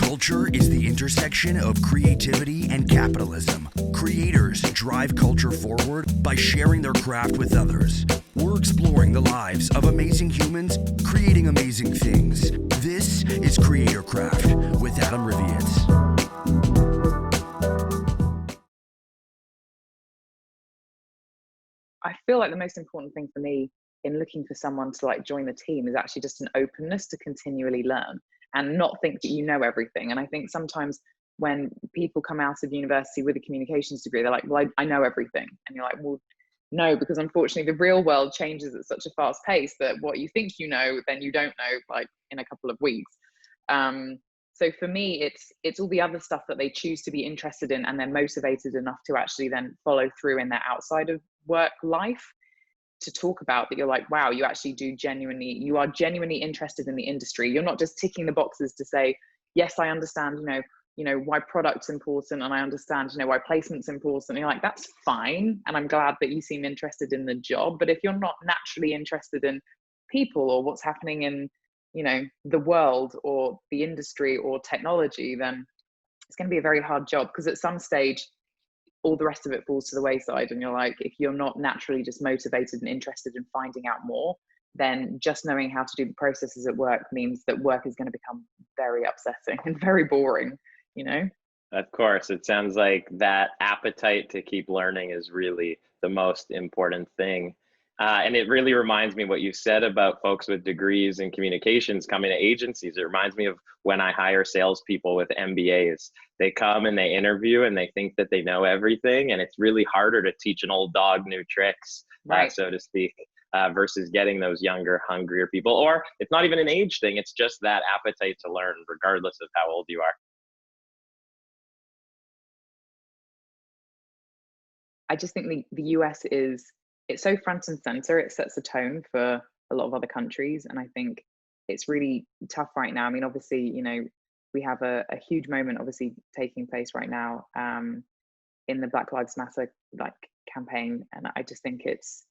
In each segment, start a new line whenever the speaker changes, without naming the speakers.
Culture is the intersection of creativity and capitalism. Creators drive culture forward by sharing their craft with others. We're exploring the lives of amazing humans creating amazing things. This is Creator Craft with Adam Rivietz.
I feel like the most important thing for me in looking for someone to join the team is actually just an openness to continually learn and not think that you know everything. And I think sometimes when people come out of university with a communications degree, they're like, well, I know everything. And you're like, well, no, because unfortunately the real world changes at such a fast pace that what you think you know, then you don't know in a couple of weeks. So for me, it's all the other stuff that they choose to be interested in and they're motivated enough to actually then follow through in their outside of work life to talk about, that you're like, wow, you actually you are genuinely interested in the industry. You're not just ticking the boxes to say, yes, I understand, why product's important, and I understand, why placement's important. And you're like, that's fine. And I'm glad that you seem interested in the job. But if you're not naturally interested in people or what's happening in, the world or the industry or technology, then it's going to be a very hard job, because at some stage, all the rest of it falls to the wayside. And you're like, if you're not naturally just motivated and interested in finding out more, then just knowing how to do the processes at work means that work is going to become very upsetting and very boring,
Of course, it sounds like that appetite to keep learning is really the most important thing. And it really reminds me what you said about folks with degrees in communications coming to agencies. It reminds me of when I hire salespeople with MBAs. They come and they interview and they think that they know everything. And it's really harder to teach an old dog new tricks,
right,
so to speak, versus getting those younger, hungrier people. Or it's not even an age thing. It's just that appetite to learn, regardless of how old you are.
I just think the US it's so front and center. It sets a tone for a lot of other countries. And I think it's really tough right now. I mean, obviously, we have a huge moment obviously taking place right now in the Black Lives Matter campaign. And I just think it's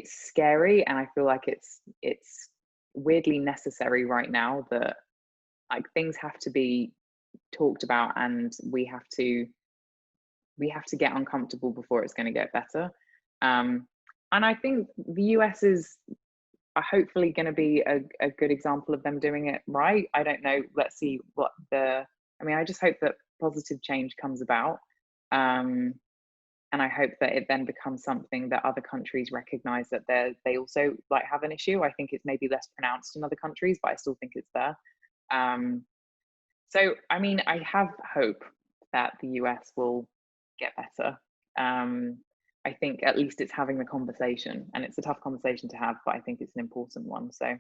scary. And I feel like it's weirdly necessary right now that things have to be talked about, and we have to get uncomfortable before it's going to get better. And I think the US is hopefully going to be a good example of them doing it right. I don't know. Let's see I just hope that positive change comes about. And I hope that it then becomes something that other countries recognize that they also have an issue. I think it's maybe less pronounced in other countries, but I still think it's there. So, I have hope that the US will get better. I think at least it's having the conversation, and it's a tough conversation to have, but I think it's an important one. So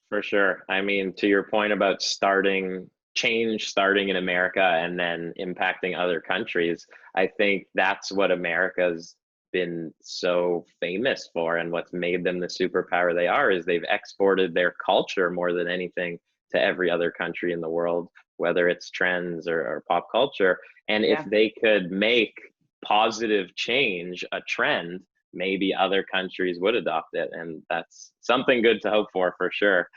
for sure. To your point about starting in America and then impacting other countries, I think that's what America's been so famous for, and what's made them the superpower they are is they've exported their culture more than anything to every other country in the world, whether it's trends or pop culture. And if they could make positive change a trend, maybe other countries would adopt it. And that's something good to hope for sure.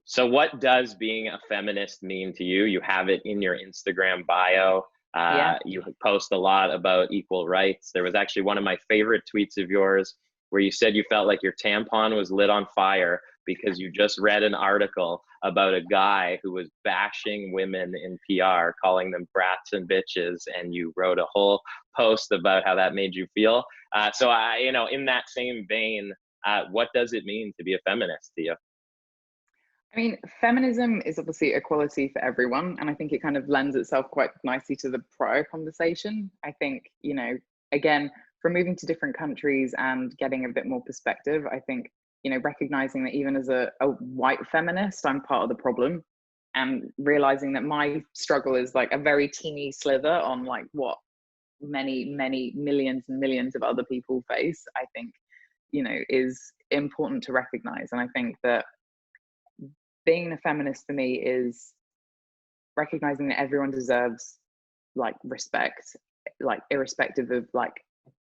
So what does being a feminist mean to you? You have it in your Instagram bio. You post a lot about equal rights. There was actually one of my favorite tweets of yours where you said you felt like your tampon was lit on fire because you just read an article about a guy who was bashing women in PR, calling them brats and bitches, and you wrote a whole post about how that made you feel. So in that same vein, what does it mean to be a feminist to you?
Feminism is obviously equality for everyone, and I think it kind of lends itself quite nicely to the prior conversation. I think, again, from moving to different countries and getting a bit more perspective, I think, recognizing that even as a white feminist, I'm part of the problem, and realizing that my struggle is a very teeny slither on what many, many millions and millions of other people face, I think, is important to recognize. And I think that being a feminist for me is recognizing that everyone deserves respect, irrespective of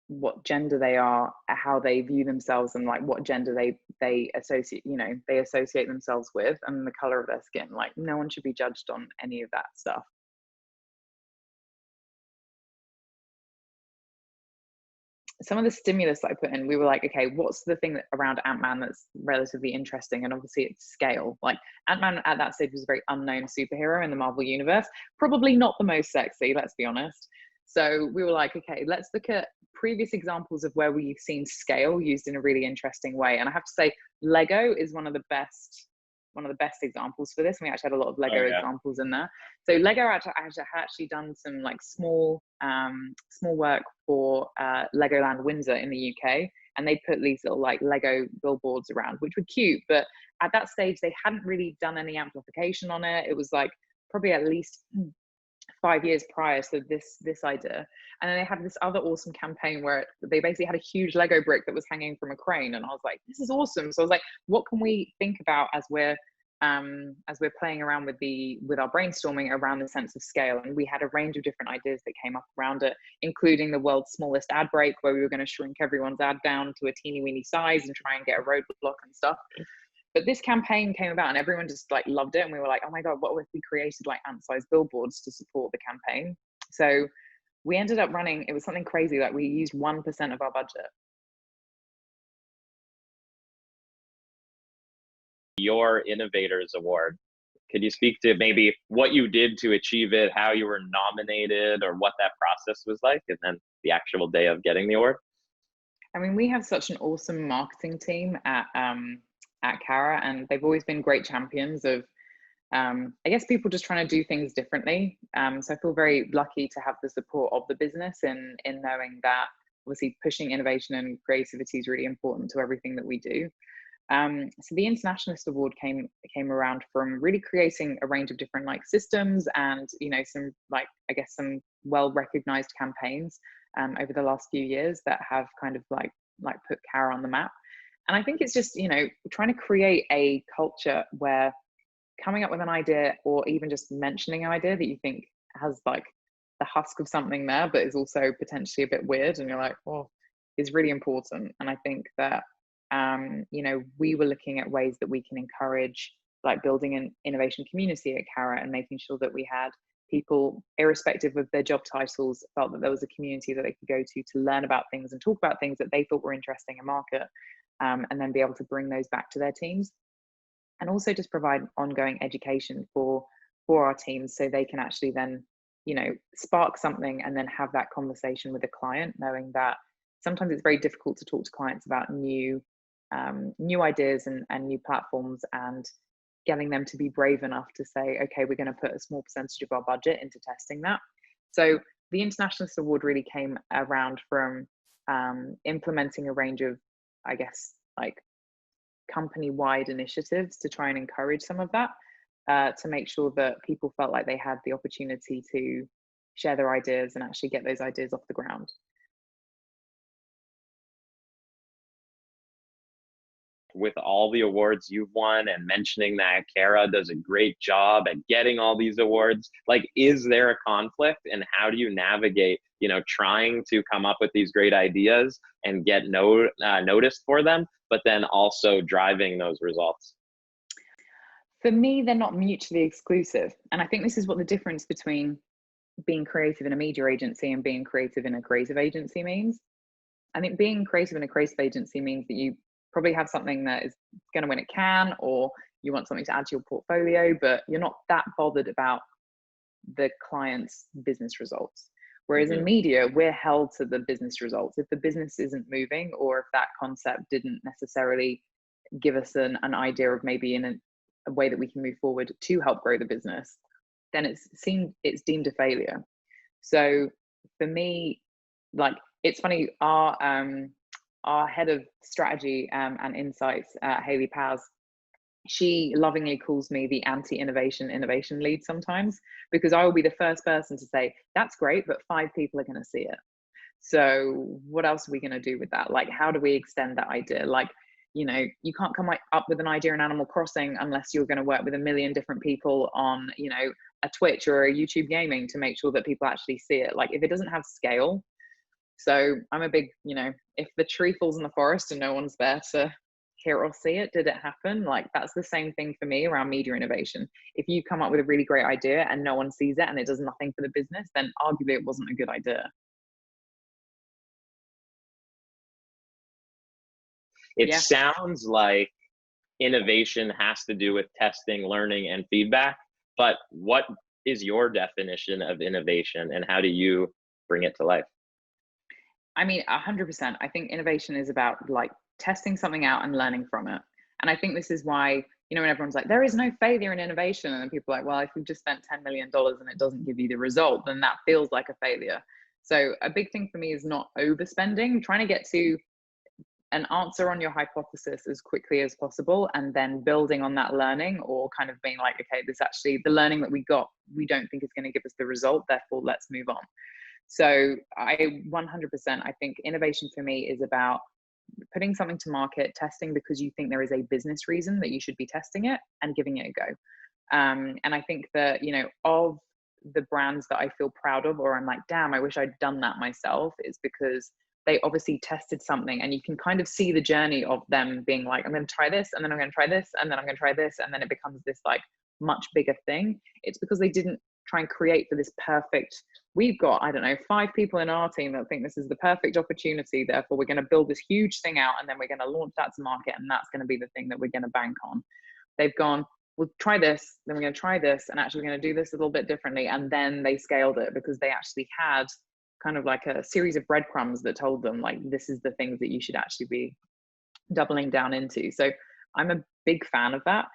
what gender they are, how they view themselves, and like what gender they associate, they associate themselves with, and the color of their skin. Like no one should be judged on any of that stuff. Some of the stimulus that I put in, we were like, okay, what's the thing around Ant-Man that's relatively interesting? And obviously it's scale. Like Ant-Man at that stage was a very unknown superhero in the Marvel universe, probably not the most sexy, let's be honest. So we were like, okay, let's look at previous examples of where we've seen scale used in a really interesting way. And I have to say, Lego is one of the best examples for this. And we actually had a lot of Lego examples in there. So Lego had actually done some like small work for Legoland Windsor in the UK, and they put these little like Lego billboards around, which were cute, but at that stage they hadn't really done any amplification on it. It was like probably at least 5 years prior to this idea. And then they had this other awesome campaign where they basically had a huge Lego brick that was hanging from a crane, and I was like, this is awesome. So I was like, what can we think about as we're playing around with our brainstorming around the sense of scale? And we had a range of different ideas that came up around it, including the world's smallest ad break, where we were going to shrink everyone's ad down to a teeny weeny size and try and get a roadblock and stuff. But this campaign came about and everyone just like loved it, and we were like, oh my god, what if we created like ant-sized billboards to support the campaign? So we ended up running, it was something crazy, like we used 1% of our budget.
Your Innovators Award, could you speak to maybe what you did to achieve it, how you were nominated, or what that process was like, and then the actual day of getting the award?
I mean, we have such an awesome marketing team at Carat, and they've always been great champions of I guess people just trying to do things differently. So I feel very lucky to have the support of the business in knowing that obviously pushing innovation and creativity is really important to everything that we do. So the Internationalist Award came around from really creating a range of different like systems and some like I guess some well recognized campaigns over the last few years that have kind of like put Carat on the map. And I think it's just trying to create a culture where coming up with an idea, or even just mentioning an idea that you think has like the husk of something there, but is also potentially a bit weird, and you're like, oh, is really important. And I think that we were looking at ways that we can encourage like building an innovation community at Carat, and making sure that we had people, irrespective of their job titles, felt that there was a community that they could go to learn about things and talk about things that they thought were interesting in market, and then be able to bring those back to their teams. And also just provide ongoing education for our teams, so they can actually then spark something and then have that conversation with the client, knowing that sometimes it's very difficult to talk to clients about new ideas and new platforms, and getting them to be brave enough to say, okay, we're going to put a small percentage of our budget into testing that. So the Internationalist Award really came around from implementing a range of, I guess, like company-wide initiatives to try and encourage some of that, to make sure that people felt like they had the opportunity to share their ideas and actually get those ideas off the ground.
With all the awards you've won, and mentioning that Carat does a great job at getting all these awards, like, is there a conflict, and how do you navigate, trying to come up with these great ideas and get noticed for them, but then also driving those results?
For me, they're not mutually exclusive. And I think this is what the difference between being creative in a media agency and being creative in a creative agency means. I think being creative in a creative agency means that you probably have something that is going to win a Cannes, or you want something to add to your portfolio, but you're not that bothered about the client's business results. Whereas in media, we're held to the business results. If the business isn't moving, or if that concept didn't necessarily give us an idea of maybe in a way that we can move forward to help grow the business, then it's deemed a failure. So for me, like, it's funny, our head of strategy and insights, Hayley Paz, she lovingly calls me the anti-innovation innovation lead sometimes, because I will be the first person to say, that's great, but 5 people are going to see it. So what else are we going to do with that? Like, how do we extend that idea? Like, you can't come up with an idea in Animal Crossing unless you're going to work with 1 million different people on, a Twitch or a YouTube gaming to make sure that people actually see it. Like, if it doesn't have scale, So I'm a big, if the tree falls in the forest and no one's there to hear or see it, did it happen? Like, that's the same thing for me around media innovation. If you come up with a really great idea and no one sees it and it does nothing for the business, then arguably it wasn't a good idea.
It
Yeah.
sounds like innovation has to do with testing, learning, and feedback. But what is your definition of innovation, and how do you bring it to life?
I mean, 100%. I think innovation is about like testing something out and learning from it. And I think this is why, when everyone's like, there is no failure in innovation. And people are like, well, if you've just spent $10 million and it doesn't give you the result, then that feels like a failure. So a big thing for me is not overspending, trying to get to an answer on your hypothesis as quickly as possible, and then building on that learning, or kind of being like, okay, this actually, the learning that we got, we don't think is going to give us the result, therefore let's move on. So I 100%, I think innovation for me is about putting something to market, testing because you think there is a business reason that you should be testing it, and giving it a go. And I think that, of the brands that I feel proud of, or I'm like, damn, I wish I'd done that myself, is because they obviously tested something, and you can kind of see the journey of them being like, I'm going to try this, and then I'm going to try this, and then I'm going to try this, and then it becomes this like much bigger thing. It's because they didn't try and create for this perfect, we've got, I don't know, 5 people in our team that think this is the perfect opportunity, therefore we're going to build this huge thing out, and then we're going to launch that to market, and that's going to be the thing that we're going to bank on. They've gone, we'll try this, then we're going to try this, and actually we're going to do this a little bit differently. And then they scaled it because they actually had kind of like a series of breadcrumbs that told them like, this is the things that you should actually be doubling down into. So I'm a big fan of that.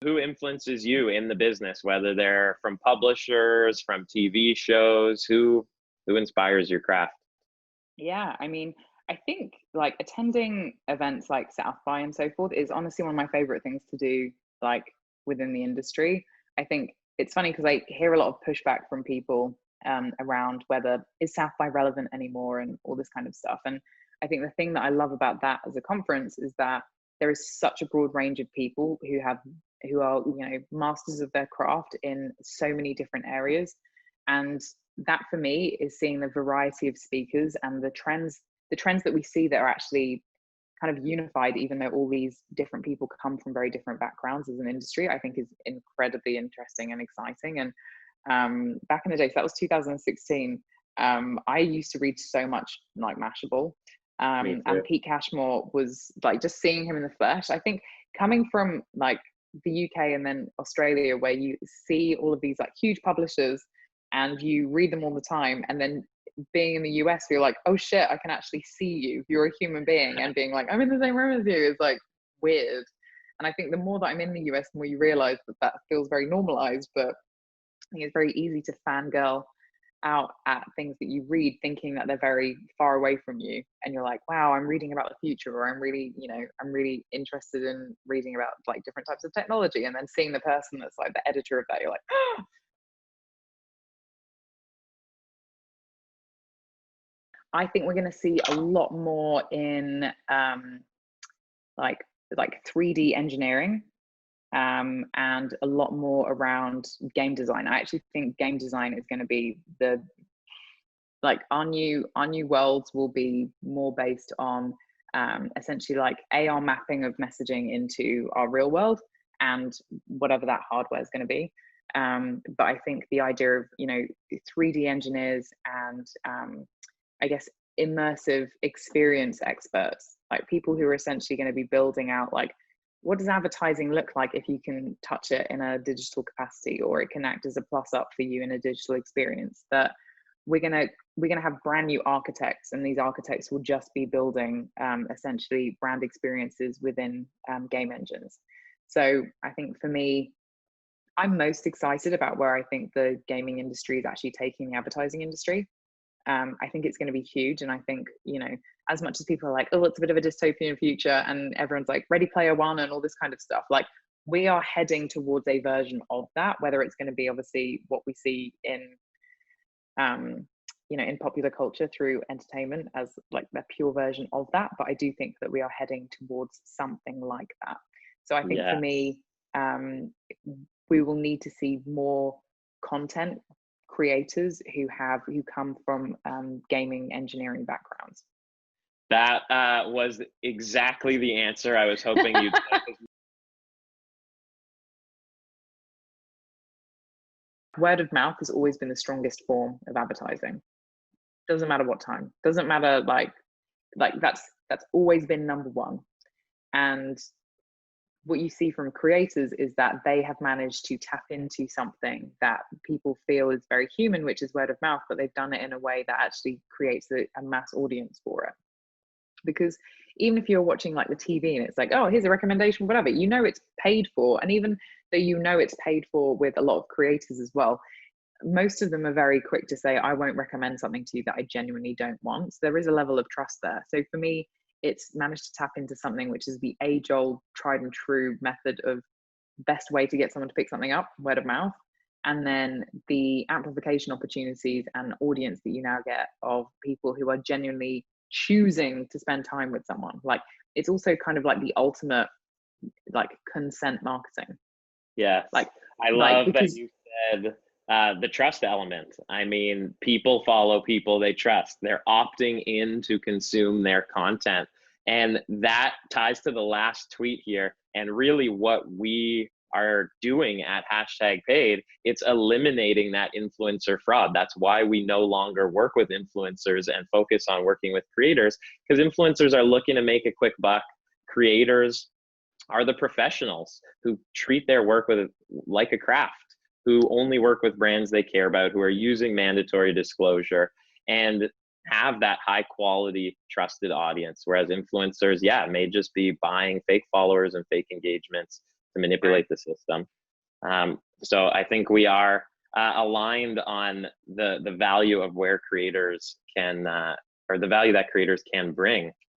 Who influences you in the business, whether they're from publishers, from TV shows? Who inspires your craft?
Yeah, I mean, I think like attending events like South by and so forth is honestly one of my favorite things to do, like within the industry. I think it's funny because I hear a lot of pushback from people around whether is South by relevant anymore and all this kind of stuff. And I think the thing that I love about that as a conference is that there is such a broad range of people who are, masters of their craft in so many different areas. And that for me is seeing the variety of speakers and the trends that we see that are actually kind of unified, even though all these different people come from very different backgrounds as an industry, I think is incredibly interesting and exciting. And back in the day, so that was 2016, I used to read so much like Mashable, and Pete Cashmore was like, just seeing him in the flesh, I think coming from like the UK and then Australia, where you see all of these like huge publishers and you read them all the time, and then being in the US, you're like, oh shit, I can actually see you. You're a human being, and being like, I'm in the same room as you is like weird. And I think the more that I'm in the US, the more you realize that feels very normalized. But I think it's very easy to fangirl out at things that you read, thinking that they're very far away from you. And you're like, wow, I'm reading about the future, or I'm really interested in reading about like different types of technology. And then seeing the person that's like the editor of that, you're like, oh. I think we're going to see a lot more in like 3D engineering, and a lot more around game design. I actually think game design is going to be our new worlds will be more based on essentially like AR mapping of messaging into our real world, and whatever that hardware is going to be. But I think the idea of 3D engineers and I guess immersive experience experts, like people who are essentially going to be building out like, what does advertising look like if you can touch it in a digital capacity, or it can act as a plus up for you in a digital experience. That we're gonna have brand new architects, and these architects will just be building essentially brand experiences within game engines. So I think for me, I'm most excited about where I think the gaming industry is actually taking the advertising industry. I think it's going to be huge. And I think, as much as people are like, oh, it's a bit of a dystopian future, and everyone's like Ready Player One and all this kind of stuff, like we are heading towards a version of that, whether it's going to be obviously what we see in, in popular culture through entertainment as like the pure version of that. But I do think that we are heading towards something like that. So I think for me, we will need to see more content creators who come from gaming engineering backgrounds?
That was exactly the answer I was hoping you'd say.
Word of mouth has always been the strongest form of advertising. Doesn't matter what time. Doesn't matter, like that's always been number one. And what you see from creators is that they have managed to tap into something that people feel is very human, which is word of mouth, but they've done it in a way that actually creates a mass audience for it. Because even if you're watching like the TV and it's like, oh, here's a recommendation, whatever, you know it's paid for. And even though you know it's paid for with a lot of creators as well, most of them are very quick to say, I won't recommend something to you that I genuinely don't want. So there is a level of trust there. So for me, it's managed to tap into something which is the age-old, tried and true method of best way to get someone to pick something up, word of mouth. And then the amplification opportunities and audience that you now get of people who are genuinely choosing to spend time with someone. Like, it's also kind of like the ultimate like consent marketing.
Yes.
Like,
I love that you said the trust element. I mean, people follow people they trust. They're opting in to consume their content. And that ties to the last tweet here. And really what we are doing at #paid, it's eliminating that influencer fraud. That's why we no longer work with influencers and focus on working with creators, because influencers are looking to make a quick buck. Creators are the professionals who treat their work like a craft, who only work with brands they care about, who are using mandatory disclosure and have that high quality trusted audience. Whereas influencers, yeah, may just be buying fake followers and fake engagements to manipulate the system. So I think we are aligned on the value of where creators can, or the value that creators can bring